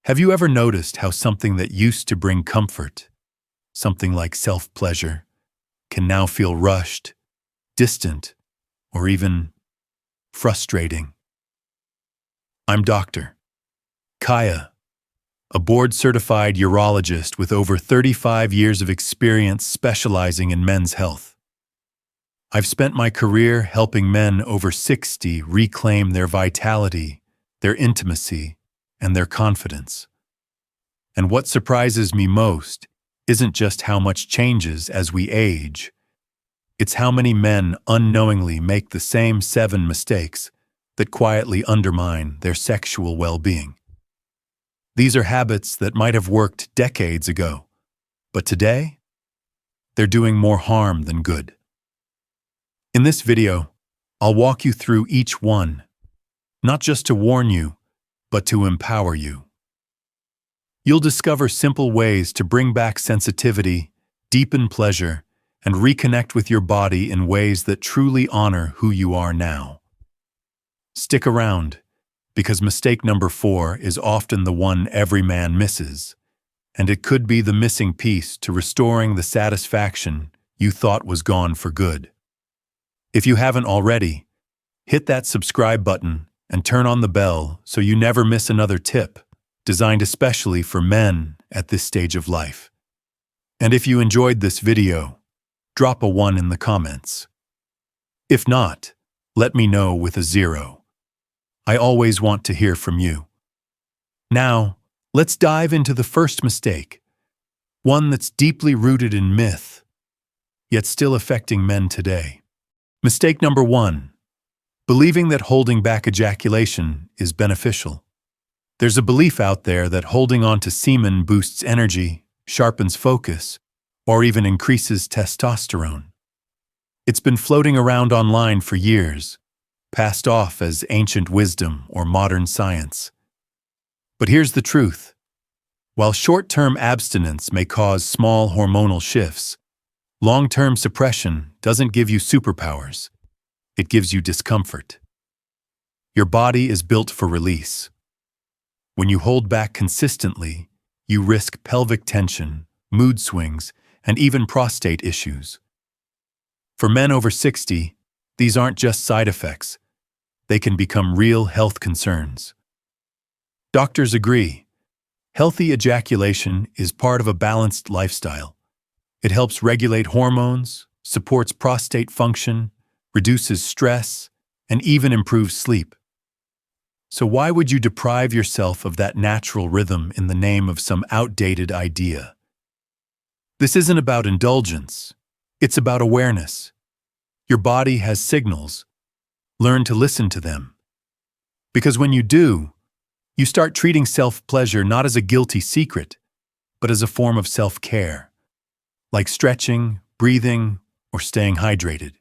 Have you ever noticed how something that used to bring comfort, something like self-pleasure, can now feel rushed, distant, or even frustrating? I'm Dr. Kaya, a board-certified urologist with over 35 years of experience specializing in men's health. I've spent my career helping men over 60 reclaim their vitality, their intimacy, and their confidence. And what surprises me most isn't just how much changes as we age. It's how many men unknowingly make the same 7 mistakes that quietly undermine their sexual well-being. These are habits that might have worked decades ago, but today, they're doing more harm than good. In this video, I'll walk you through each one, not just to warn you, but to empower you. You'll discover simple ways to bring back sensitivity, deepen pleasure, and reconnect with your body in ways that truly honor who you are now. Stick around, because mistake number 4 is often the one every man misses, and it could be the missing piece to restoring the satisfaction you thought was gone for good. If you haven't already, hit that subscribe button and turn on the bell so you never miss another tip, designed especially for men at this stage of life. And if you enjoyed this video, drop a 1 in the comments. If not, let me know with a 0. I always want to hear from you. Now, let's dive into the first mistake, one that's deeply rooted in myth, yet still affecting men today. Mistake number 1. Believing that holding back ejaculation is beneficial. There's a belief out there that holding on to semen boosts energy, sharpens focus, or even increases testosterone. It's been floating around online for years, passed off as ancient wisdom or modern science. But here's the truth. While short-term abstinence may cause small hormonal shifts, long-term suppression doesn't give you superpowers. It gives you discomfort. Your body is built for release. When you hold back consistently, you risk pelvic tension, mood swings, and even prostate issues. For men over 60, these aren't just side effects. They can become real health concerns. Doctors agree. Healthy ejaculation is part of a balanced lifestyle. It helps regulate hormones, supports prostate function, reduces stress, and even improves sleep. So why would you deprive yourself of that natural rhythm in the name of some outdated idea? This isn't about indulgence. It's about awareness. Your body has signals. Learn to listen to them. Because when you do, you start treating self-pleasure not as a guilty secret, but as a form of self-care, like stretching, breathing, or staying hydrated.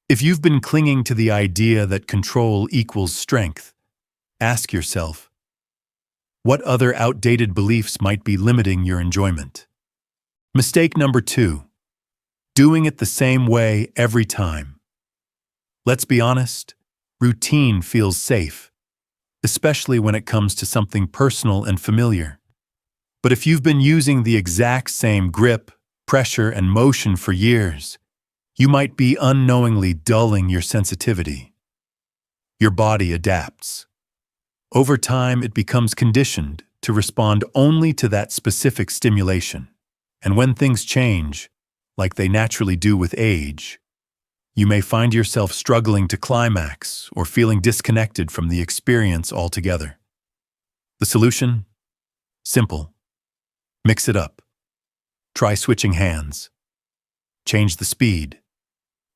If you've been clinging to the idea that control equals strength, ask yourself, what other outdated beliefs might be limiting your enjoyment? Mistake number 2. Doing it the same way every time. Let's be honest, routine feels safe, especially when it comes to something personal and familiar. But if you've been using the exact same grip, pressure, and motion for years, you might be unknowingly dulling your sensitivity. Your body adapts. Over time, it becomes conditioned to respond only to that specific stimulation. And when things change, like they naturally do with age, you may find yourself struggling to climax or feeling disconnected from the experience altogether. The solution? Simple. Mix it up. Try switching hands. Change the speed.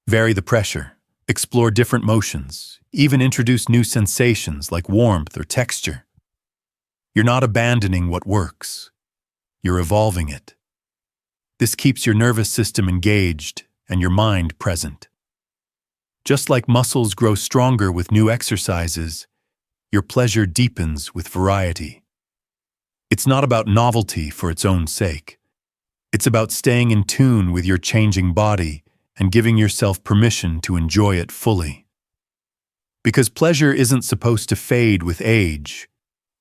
Vary the pressure, explore different motions, even introduce new sensations like warmth or texture. You're not abandoning what works. You're evolving it. This keeps your nervous system engaged and your mind present. Just like muscles grow stronger with new exercises, your pleasure deepens with variety. It's not about novelty for its own sake. It's about staying in tune with your changing body and giving yourself permission to enjoy it fully. Because pleasure isn't supposed to fade with age.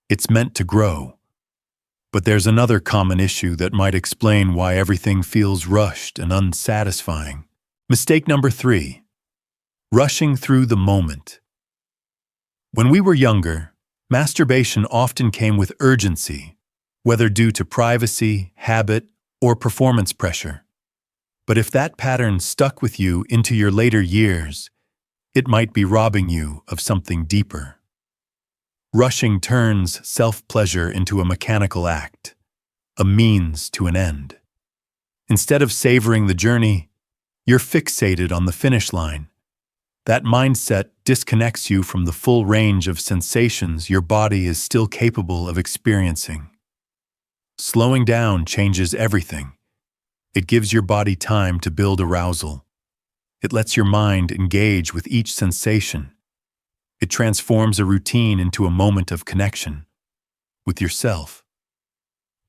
It's meant to grow. But there's another common issue that might explain why everything feels rushed and unsatisfying. Mistake number 3. Rushing through the moment. When we were younger, masturbation often came with urgency, whether due to privacy, habit, or performance pressure. But if that pattern stuck with you into your later years, it might be robbing you of something deeper. Rushing turns self-pleasure into a mechanical act, a means to an end. Instead of savoring the journey, you're fixated on the finish line. That mindset disconnects you from the full range of sensations your body is still capable of experiencing. Slowing down changes everything. It gives your body time to build arousal. It lets your mind engage with each sensation. It transforms a routine into a moment of connection with yourself.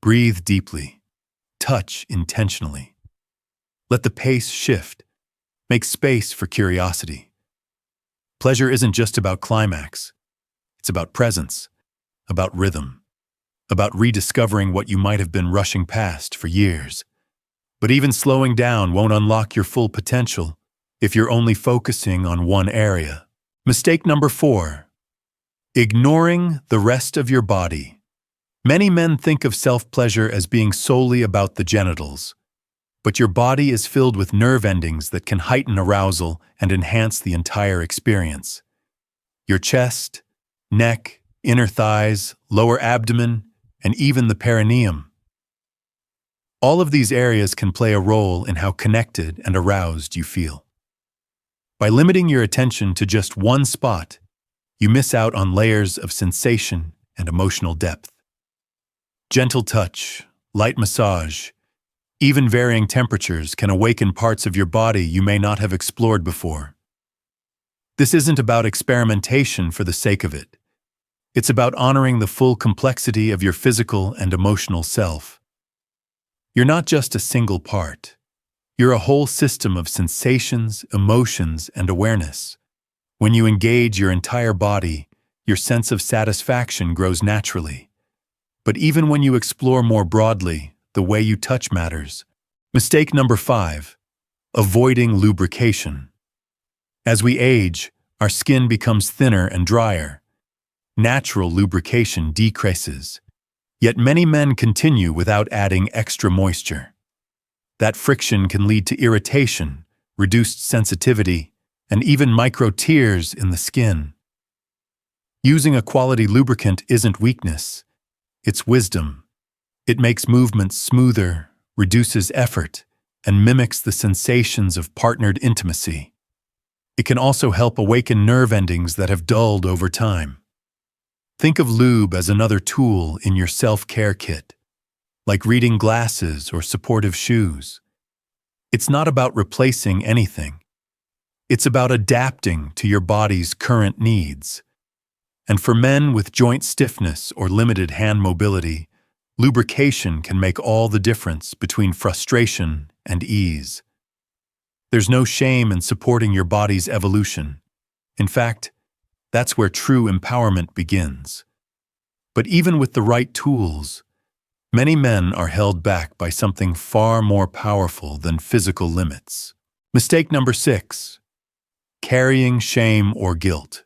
Breathe deeply. Touch intentionally. Let the pace shift. Make space for curiosity. Pleasure isn't just about climax. It's about presence, about rhythm, about rediscovering what you might have been rushing past for years. But even slowing down won't unlock your full potential if you're only focusing on one area. Mistake number 4. Ignoring the rest of your body. Many men think of self-pleasure as being solely about the genitals, but your body is filled with nerve endings that can heighten arousal and enhance the entire experience. Your chest, neck, inner thighs, lower abdomen, and even the perineum. All of these areas can play a role in how connected and aroused you feel. By limiting your attention to just one spot, you miss out on layers of sensation and emotional depth. Gentle touch, light massage, even varying temperatures can awaken parts of your body you may not have explored before. This isn't about experimentation for the sake of it. It's about honoring the full complexity of your physical and emotional self. You're not just a single part. You're a whole system of sensations, emotions, and awareness. When you engage your entire body, your sense of satisfaction grows naturally. But even when you explore more broadly, the way you touch matters. Mistake number 5. Avoiding lubrication. As we age, our skin becomes thinner and drier. Natural lubrication decreases. Yet many men continue without adding extra moisture. That friction can lead to irritation, reduced sensitivity, and even micro tears in the skin. Using a quality lubricant isn't weakness. It's wisdom. It makes movements smoother, reduces effort, and mimics the sensations of partnered intimacy. It can also help awaken nerve endings that have dulled over time. Think of lube as another tool in your self-care kit, like reading glasses or supportive shoes. It's not about replacing anything. It's about adapting to your body's current needs. And for men with joint stiffness or limited hand mobility, lubrication can make all the difference between frustration and ease. There's no shame in supporting your body's evolution. In fact, that's where true empowerment begins. But even with the right tools, many men are held back by something far more powerful than physical limits. Mistake number 6. Carrying shame or guilt.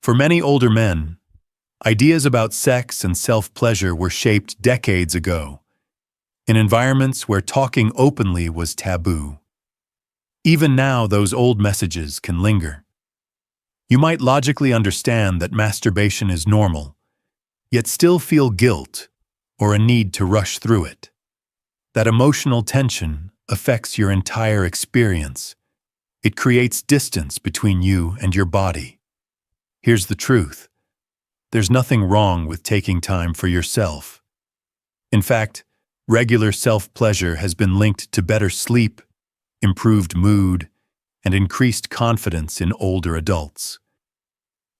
For many older men, ideas about sex and self-pleasure were shaped decades ago, in environments where talking openly was taboo. Even now, those old messages can linger. You might logically understand that masturbation is normal, yet still feel guilt or a need to rush through it. That emotional tension affects your entire experience. It creates distance between you and your body. Here's the truth. There's nothing wrong with taking time for yourself. In fact, regular self-pleasure has been linked to better sleep, improved mood, and increased confidence in older adults.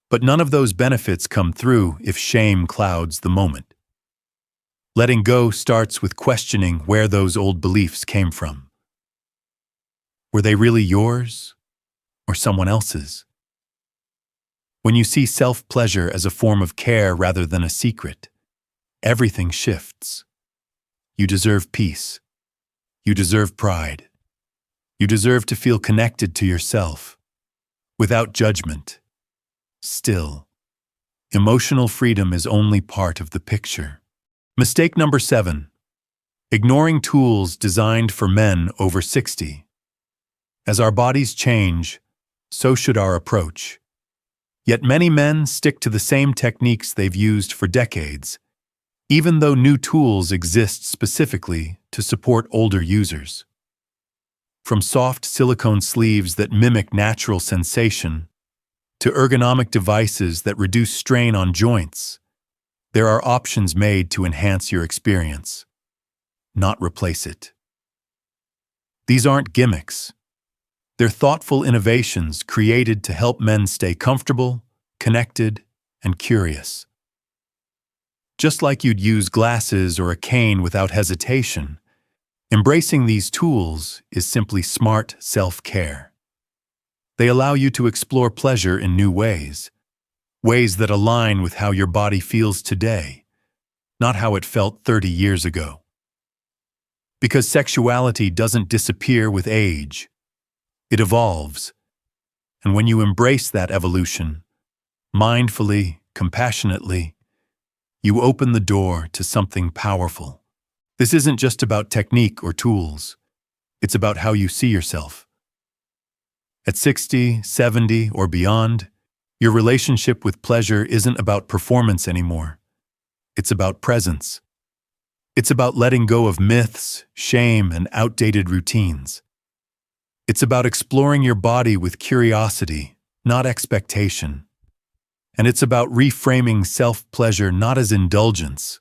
But none of those benefits come through if shame clouds the moment. Letting go starts with questioning where those old beliefs came from. Were they really yours or someone else's? When you see self-pleasure as a form of care rather than a secret, everything shifts. You deserve peace. You deserve pride. You deserve to feel connected to yourself, without judgment. Still, emotional freedom is only part of the picture. Mistake number 7. Ignoring tools designed for men over 60. As our bodies change, so should our approach. Yet many men stick to the same techniques they've used for decades, even though new tools exist specifically to support older users. From soft silicone sleeves that mimic natural sensation, to ergonomic devices that reduce strain on joints, there are options made to enhance your experience, not replace it. These aren't gimmicks. They're thoughtful innovations created to help men stay comfortable, connected, and curious. Just like you'd use glasses or a cane without hesitation, embracing these tools is simply smart self-care. They allow you to explore pleasure in new ways that align with how your body feels today, not how it felt 30 years ago. Because sexuality doesn't disappear with age, it evolves. And when you embrace that evolution, mindfully, compassionately, you open the door to something powerful. This isn't just about technique or tools. It's about how you see yourself. At 60, 70, or beyond, your relationship with pleasure isn't about performance anymore. It's about presence. It's about letting go of myths, shame, and outdated routines. It's about exploring your body with curiosity, not expectation. And it's about reframing self-pleasure not as indulgence,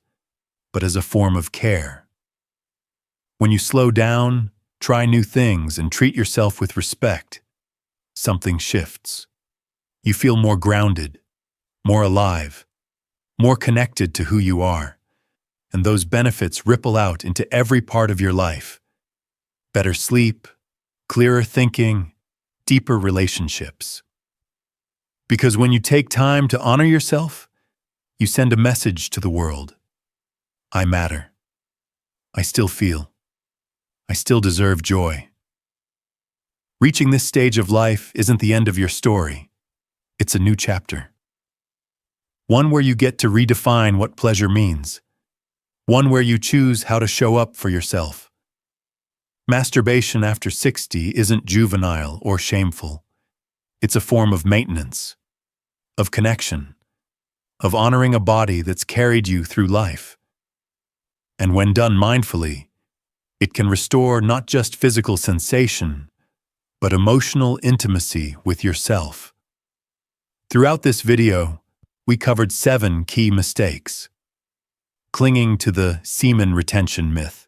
but as a form of care. When you slow down, try new things, and treat yourself with respect, something shifts. You feel more grounded, more alive, more connected to who you are, and those benefits ripple out into every part of your life. Better sleep, clearer thinking, deeper relationships. Because when you take time to honor yourself, you send a message to the world. I matter. I still feel. I still deserve joy. Reaching this stage of life isn't the end of your story. It's a new chapter. One where you get to redefine what pleasure means. One where you choose how to show up for yourself. Masturbation after 60 isn't juvenile or shameful. It's a form of maintenance, of connection, of honoring a body that's carried you through life. And when done mindfully, it can restore not just physical sensation, but emotional intimacy with yourself. Throughout this video, we covered 7 key mistakes. Clinging to the semen retention myth,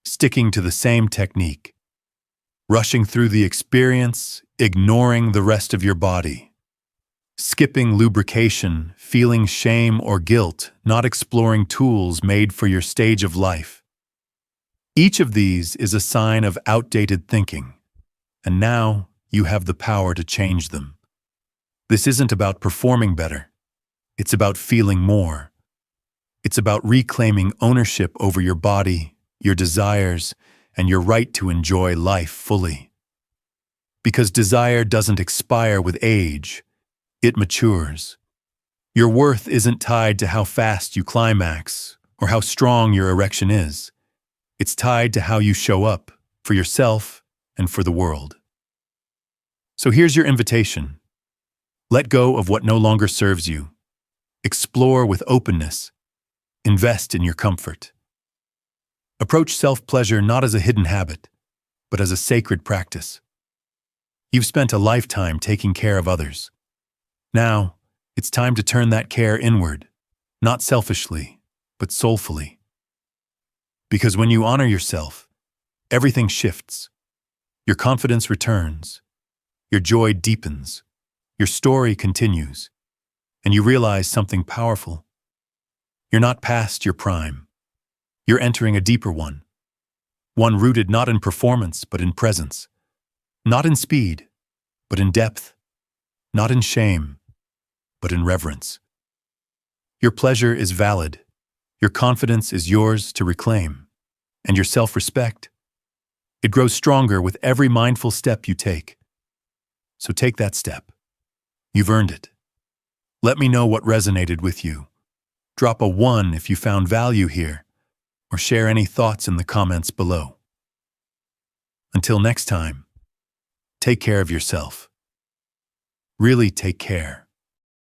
sticking to the same technique, rushing through the experience, ignoring the rest of your body, skipping lubrication, feeling shame or guilt, not exploring tools made for your stage of life. Each of these is a sign of outdated thinking, and now you have the power to change them. This isn't about performing better. It's about feeling more. It's about reclaiming ownership over your body, your desires, and your right to enjoy life fully. Because desire doesn't expire with age, it matures. Your worth isn't tied to how fast you climax or how strong your erection is. It's tied to how you show up for yourself and for the world. So here's your invitation. Let go of what no longer serves you. Explore with openness. Invest in your comfort. Approach self-pleasure not as a hidden habit, but as a sacred practice. You've spent a lifetime taking care of others. Now, it's time to turn that care inward, not selfishly, but soulfully. Because when you honor yourself, everything shifts. Your confidence returns. Your joy deepens. Your story continues. And you realize something powerful. You're not past your prime. You're entering a deeper one. One rooted not in performance, but in presence. Not in speed, but in depth. Not in shame, but in reverence. Your pleasure is valid, your confidence is yours to reclaim, and your self-respect, it grows stronger with every mindful step you take. So take that step. You've earned it. Let me know what resonated with you. Drop a 1 if you found value here, or share any thoughts in the comments below. Until next time, take care of yourself. Really take care.